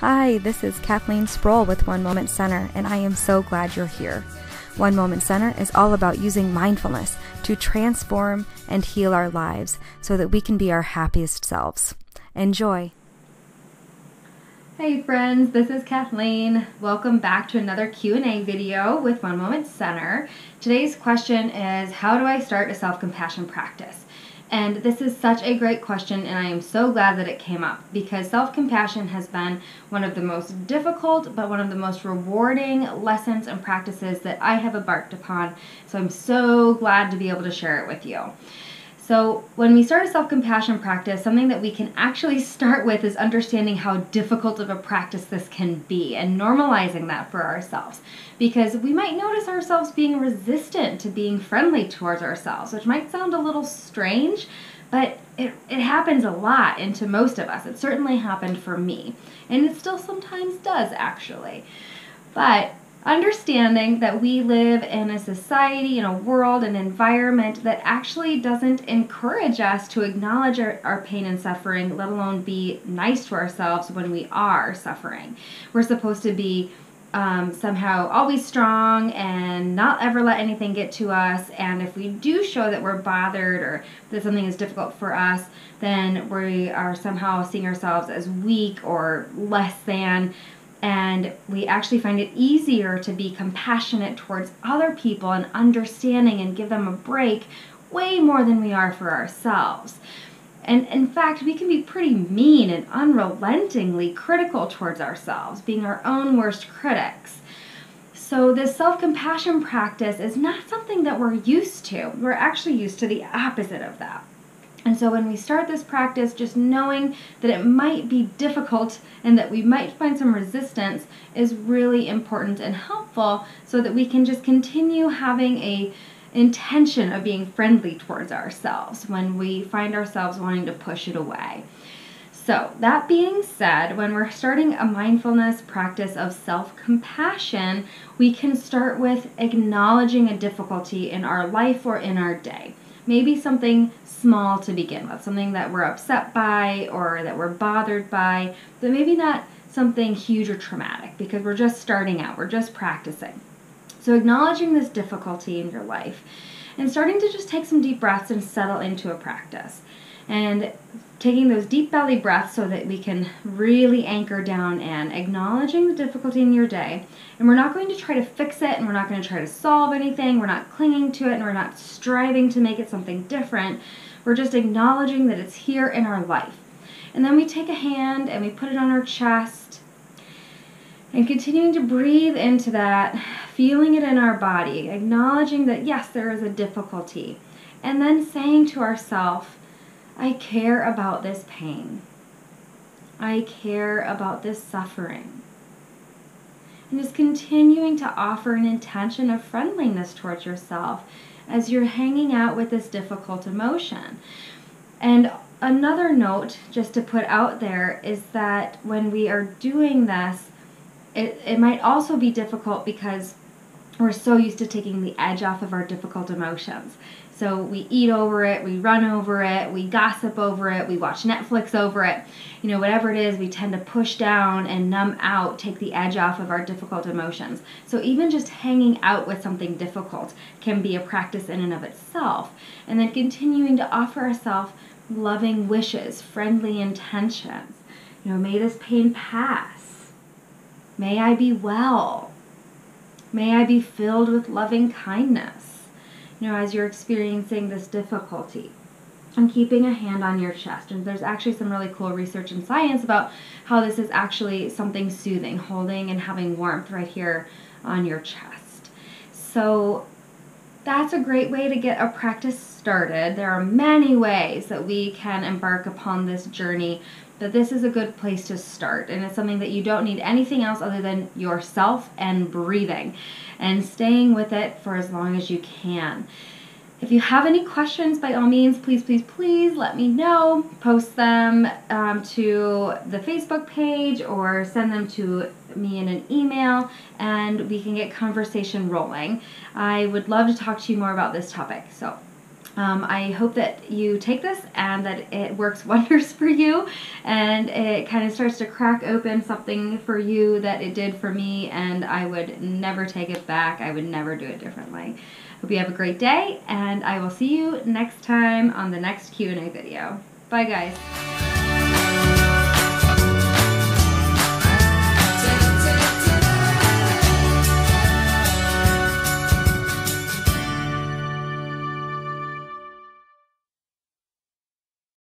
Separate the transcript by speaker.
Speaker 1: Hi, this is Kathleen Sproul with One Moment Center, and I am so glad you're here. One Moment Center is all about using mindfulness to transform and heal our lives so that we can be our happiest selves. Enjoy.
Speaker 2: Hey friends, this is Kathleen. Welcome back to another Q&A video with One Moment Center. Today's question is, how do I start a self-compassion practice? And this is such a great question, and I am so glad that it came up because self-compassion has been one of the most difficult but one of the most rewarding lessons and practices that I have embarked upon. So I'm so glad to be able to share it with you. So when we start a self-compassion practice, something that we can actually start with is understanding how difficult of a practice this can be and normalizing that for ourselves. Because we might notice ourselves being resistant to being friendly towards ourselves, which might sound a little strange, but it happens a lot and to most of us. It certainly happened for me, and it still sometimes does actually. But understanding that we live in a society, in a world, an environment that actually doesn't encourage us to acknowledge our pain and suffering, let alone be nice to ourselves when we are suffering. We're supposed to be somehow always strong and not ever let anything get to us. And if we do show that we're bothered or that something is difficult for us, then we are somehow seeing ourselves as weak or less than. And we actually find it easier to be compassionate towards other people and understanding and give them a break way more than we are for ourselves. And in fact, we can be pretty mean and unrelentingly critical towards ourselves, being our own worst critics. So this self-compassion practice is not something that we're used to. We're actually used to the opposite of that. And so when we start this practice, just knowing that it might be difficult and that we might find some resistance is really important and helpful so that we can just continue having a intention of being friendly towards ourselves when we find ourselves wanting to push it away. So that being said, when we're starting a mindfulness practice of self-compassion, we can start with acknowledging a difficulty in our life or in our day. Maybe something small to begin with, something that we're upset by or that we're bothered by, but maybe not something huge or traumatic because we're just starting out, we're just practicing. So acknowledging this difficulty in your life and starting to just take some deep breaths and settle into a practice. And taking those deep belly breaths so that we can really anchor down and acknowledging the difficulty in your day. And we're not going to try to fix it, and we're not going to try to solve anything. We're not clinging to it, and we're not striving to make it something different. We're just acknowledging that it's here in our life. And then we take a hand and we put it on our chest and continuing to breathe into that, feeling it in our body, acknowledging that yes, there is a difficulty. And then saying to ourselves, I care about this pain. I care about this suffering. And just continuing to offer an intention of friendliness towards yourself as you're hanging out with this difficult emotion. And another note just to put out there is that when we are doing this, it might also be difficult because we're so used to taking the edge off of our difficult emotions. So we eat over it, we run over it, we gossip over it, we watch Netflix over it. You know, whatever it is, we tend to push down and numb out, take the edge off of our difficult emotions. So even just hanging out with something difficult can be a practice in and of itself. And then continuing to offer ourselves loving wishes, friendly intentions. You know, may this pain pass. May I be well. May I be filled with loving kindness, you know, as you're experiencing this difficulty. And keeping a hand on your chest. And there's actually some really cool research and science about how this is actually something soothing, holding and having warmth right here on your chest. So that's a great way to get a practice started. There are many ways that we can embark upon this journey, but this is a good place to start. And it's something that you don't need anything else other than yourself and breathing and staying with it for as long as you can. If you have any questions, by all means, please let me know. Post them to the Facebook page or send them to me in an email and we can get conversation rolling. I would love to talk to you more about this topic. So I hope that you take this and that it works wonders for you, and it kind of starts to crack open something for you that it did for me, and I would never take it back. I would never do it differently. Hope you have a great day, and I will see you next time on the next Q&A video. Bye, guys.